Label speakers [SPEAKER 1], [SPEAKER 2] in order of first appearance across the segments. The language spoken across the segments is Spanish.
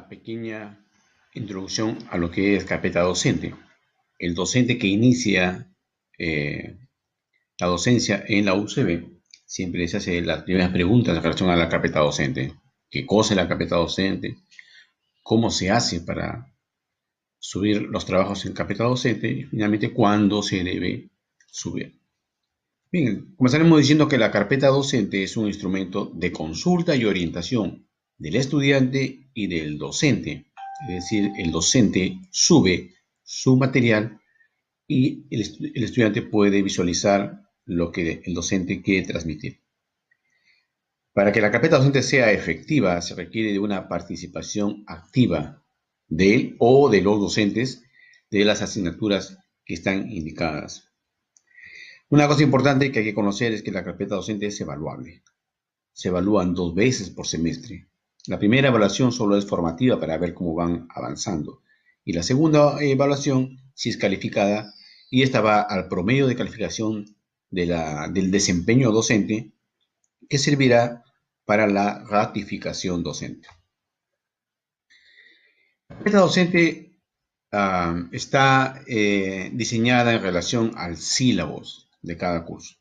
[SPEAKER 1] una pequeña introducción a lo que es carpeta docente. El docente que inicia la docencia en la UCB siempre se hace las primeras preguntas en relación a la carpeta docente. ¿Qué cosa es la carpeta docente? ¿Cómo se hace para subir los trabajos en carpeta docente? Y finalmente, ¿cuándo se debe subir? Bien, comenzaremos diciendo que la carpeta docente es un instrumento de consulta y orientación del estudiante y del docente. Es decir, el docente sube su material y el estudiante puede visualizar lo que el docente quiere transmitir. Para que la carpeta docente sea efectiva, se requiere de una participación activa de él o de los docentes de las asignaturas que están indicadas. Una cosa importante que hay que conocer es que la carpeta docente es evaluable. Se evalúan 2 veces por semestre. La primera evaluación solo es formativa para ver cómo van avanzando. Y la segunda evaluación sí es calificada y esta va al promedio de calificación del desempeño docente que servirá para la ratificación docente. La carpeta docente está diseñada en relación al sílabus de cada curso.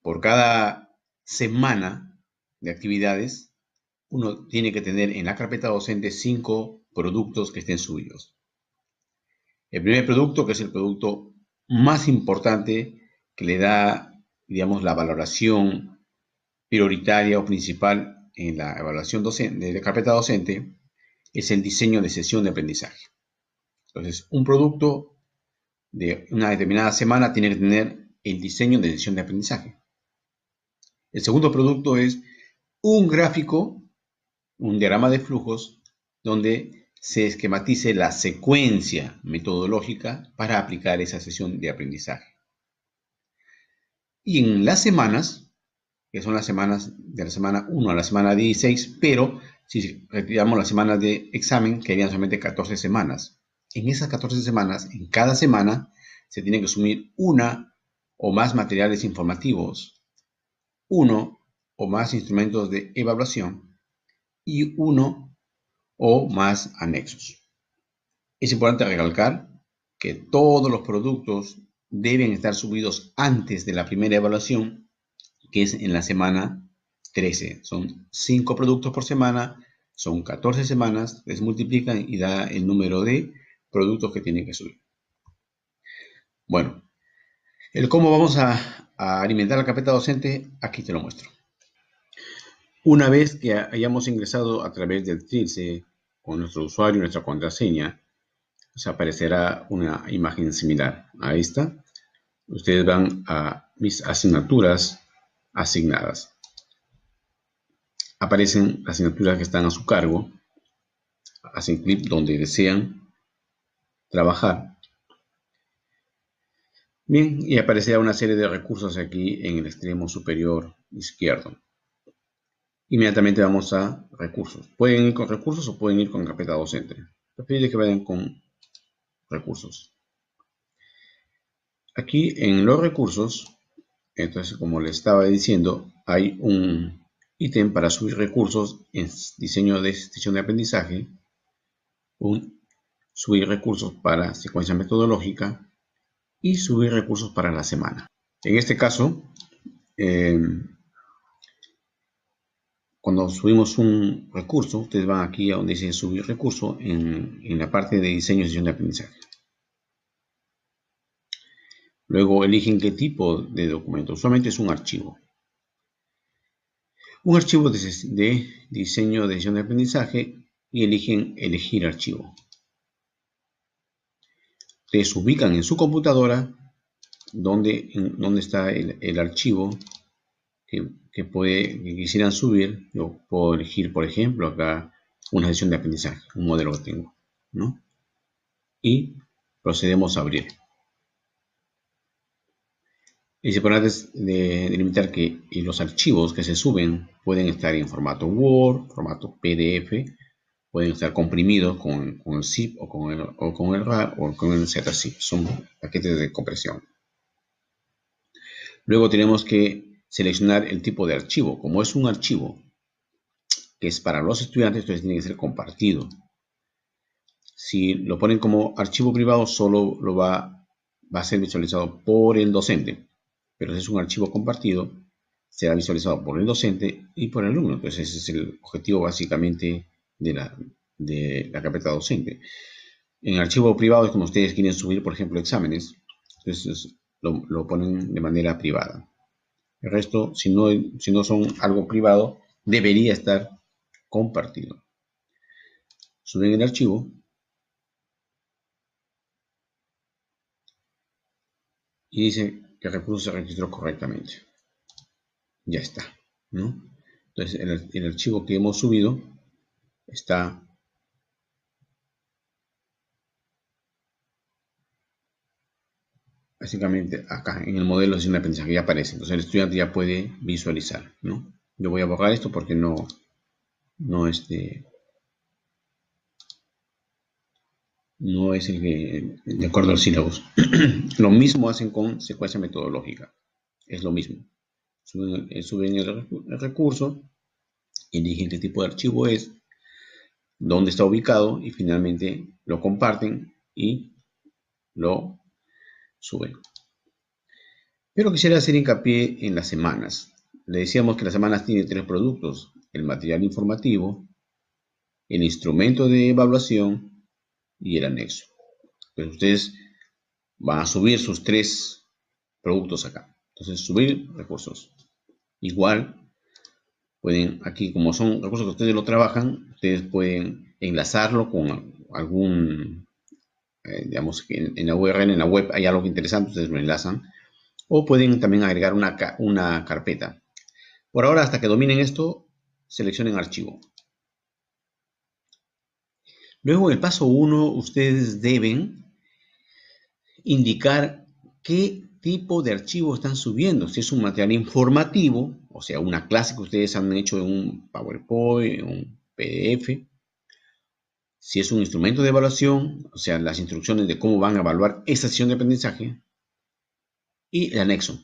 [SPEAKER 1] Por cada semana de actividades, uno tiene que tener en la carpeta docente 5 productos que estén subidos. El primer producto, que es el producto más importante, que le da, digamos, la valoración prioritaria o principal en la evaluación docente, de la carpeta docente, es el diseño de sesión de aprendizaje. Entonces, un producto de una determinada semana tiene que tener el diseño de sesión de aprendizaje. El segundo producto es un gráfico, un diagrama de flujos, donde se esquematice la secuencia metodológica para aplicar esa sesión de aprendizaje. Y en las semanas, que son las semanas de la semana 1 a la semana 16, pero si retiramos las semanas de examen, quedarían solamente 14 semanas. En esas 14 semanas, en cada semana, se tiene que asumir una o más materiales informativos, uno o más instrumentos de evaluación y uno o más anexos. Es importante recalcar que todos los productos deben estar subidos antes de la primera evaluación, que es en la semana 13. Son 5 productos por semana, son 14 semanas, les multiplican y da el número de productos que tienen que subir. Bueno, el cómo vamos a alimentar la carpeta docente, aquí te lo muestro. Una vez que hayamos ingresado a través del Trilce con nuestro usuario y nuestra contraseña, nos aparecerá una imagen similar a esta. Ustedes van a mis asignaturas asignadas. Aparecen las asignaturas que están a su cargo. Hacen clic donde desean trabajar. Bien, y aparecerá una serie de recursos aquí en el extremo superior izquierdo. Inmediatamente vamos a recursos. Pueden ir con recursos o pueden ir con carpeta docente. Prefiero que vayan con recursos. Aquí en los recursos, entonces como les estaba diciendo, hay un ítem para subir recursos en diseño de sesión de aprendizaje, subir recursos para secuencia metodológica y subir recursos para la semana. En este caso, cuando subimos un recurso, ustedes van aquí a donde dice subir recurso en la parte de diseño de sesión de aprendizaje. Luego eligen qué tipo de documento. Usualmente es un archivo. Un archivo de diseño de sesión de aprendizaje y eligen elegir archivo. Ustedes ubican en su computadora donde está el archivo que quisieran subir. Yo puedo elegir, por ejemplo, acá una sesión de aprendizaje, un modelo que tengo, ¿no? Y procedemos a abrir. Es importante delimitar que los archivos que se suben pueden estar en formato Word, formato PDF, pueden estar comprimidos con el zip o con el RAR o con el ZZip. Son paquetes de compresión. Luego tenemos que seleccionar el tipo de archivo. Como es un archivo que es para los estudiantes, entonces tiene que ser compartido. Si lo ponen como archivo privado, solo va a ser visualizado por el docente. Pero si es un archivo compartido, será visualizado por el docente y por el alumno. Entonces ese es el objetivo básicamente de la carpeta docente. En el archivo privado es como ustedes quieren subir, por ejemplo, exámenes. Entonces lo ponen de manera privada. El resto, si no son algo privado, debería estar compartido. Suben el archivo y dice que el recurso se registró correctamente. Ya está, ¿no? Entonces el archivo que hemos subido está básicamente acá en el modelo de aprendizaje, ya aparece. Entonces el estudiante ya puede visualizar, ¿no? Yo voy a borrar esto porque no es el que, de acuerdo al sílabus. Lo mismo hacen con secuencia metodológica. Es lo mismo. Suben el recurso, eligen qué tipo de archivo es, dónde está ubicado y finalmente lo comparten y lo suben. Pero quisiera hacer hincapié en las semanas. Le decíamos que las semanas tienen 3 productos: el material informativo, el instrumento de evaluación y el anexo. Entonces ustedes van a subir sus 3 productos acá. Entonces subir recursos. Igual pueden, aquí como son recursos que ustedes lo trabajan, ustedes pueden enlazarlo con algún, digamos que en la URL, en la web hay algo interesante, ustedes lo enlazan. O pueden también agregar una carpeta. Por ahora, hasta que dominen esto, seleccionen archivo. Luego, en el paso 1, ustedes deben indicar qué tipo de archivo están subiendo. Si es un material informativo, o sea, una clase que ustedes han hecho en un PowerPoint, en un PDF. Si es un instrumento de evaluación, o sea, las instrucciones de cómo van a evaluar esa sesión de aprendizaje. Y el anexo.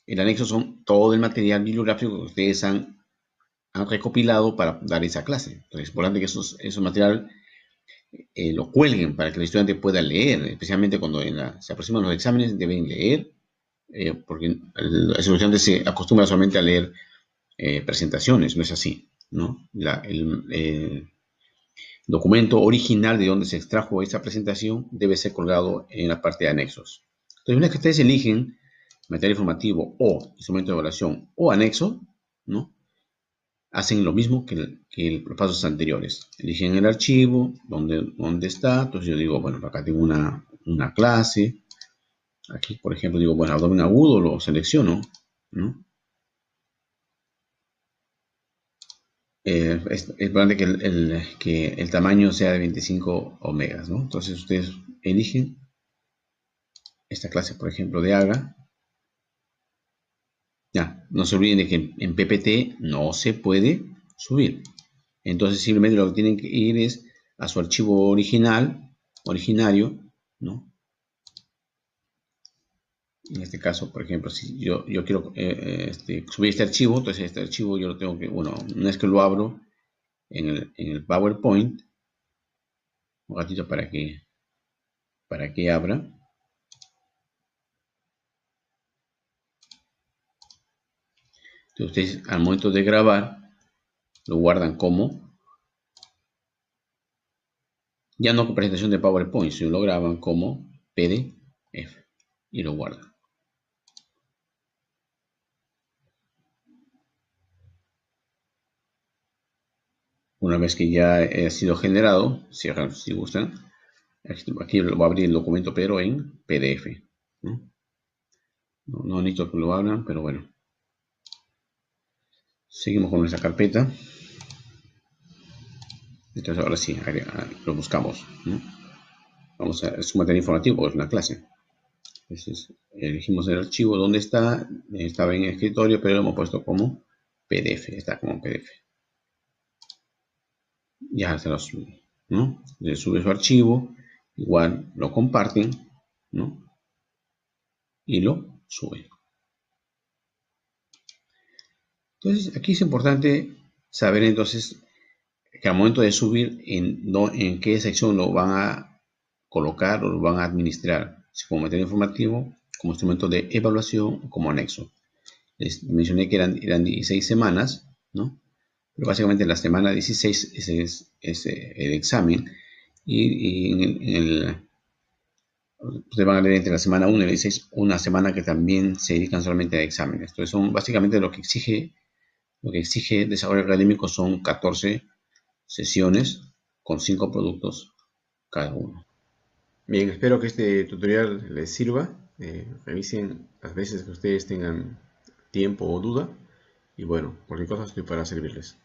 [SPEAKER 1] El anexo son todo el material bibliográfico que ustedes han recopilado para dar esa clase. Entonces es importante que esos material lo cuelguen para que el estudiante pueda leer, especialmente cuando se aproximan los exámenes, deben leer, porque el estudiante se acostumbra solamente a leer presentaciones, no es así, ¿no? El documento original de donde se extrajo esa presentación debe ser colgado en la parte de anexos. Entonces, una vez que ustedes eligen material informativo o instrumento de evaluación o anexo, ¿no? Hacen lo mismo que los pasos anteriores. Eligen el archivo, dónde está. Entonces yo digo, bueno, acá tengo una clase. Aquí, por ejemplo, digo, bueno, abdomen agudo, lo selecciono, ¿no? Es importante que el tamaño sea de 25 omegas, ¿no? Entonces ustedes eligen esta clase, por ejemplo, de AGA. Ya, no se olviden de que en PPT no se puede subir. Entonces simplemente lo que tienen que ir es a su archivo originario, ¿no? En este caso, por ejemplo, si yo quiero subir este archivo, entonces este archivo yo lo tengo que, bueno, una vez que lo abro en el PowerPoint, un ratito para que abra. Entonces ustedes al momento de grabar lo guardan como, ya no con presentación de PowerPoint, sino lo graban como PDF y lo guardan. Una vez que ya ha sido generado, cierran si gustan. Aquí va a abrir el documento, pero en PDF. No necesito que lo abran, pero bueno. Seguimos con nuestra carpeta. Entonces ahora sí, lo buscamos, ¿no? Vamos a su material informativo, es una clase. Entonces elegimos el archivo, ¿dónde está? Estaba en el escritorio, pero lo hemos puesto como PDF, está como PDF. Ya se lo sube, ¿no? Le sube su archivo, igual lo comparten, ¿no? Y lo suben. Entonces aquí es importante saber entonces que al momento de subir, en qué sección lo van a colocar o lo van a administrar, si como material informativo, como instrumento de evaluación o como anexo. Les mencioné que eran 16 semanas, ¿no? Pero básicamente la semana 16 es el examen y ustedes van a leer entre la semana 1 y la 16 una semana que también se dedican solamente a exámenes. Entonces son básicamente lo que exige el desarrollo académico son 14 sesiones con 5 productos cada uno.
[SPEAKER 2] Bien, espero que este tutorial les sirva. Revisen las veces que ustedes tengan tiempo o duda. Y bueno, cualquier cosa estoy para servirles.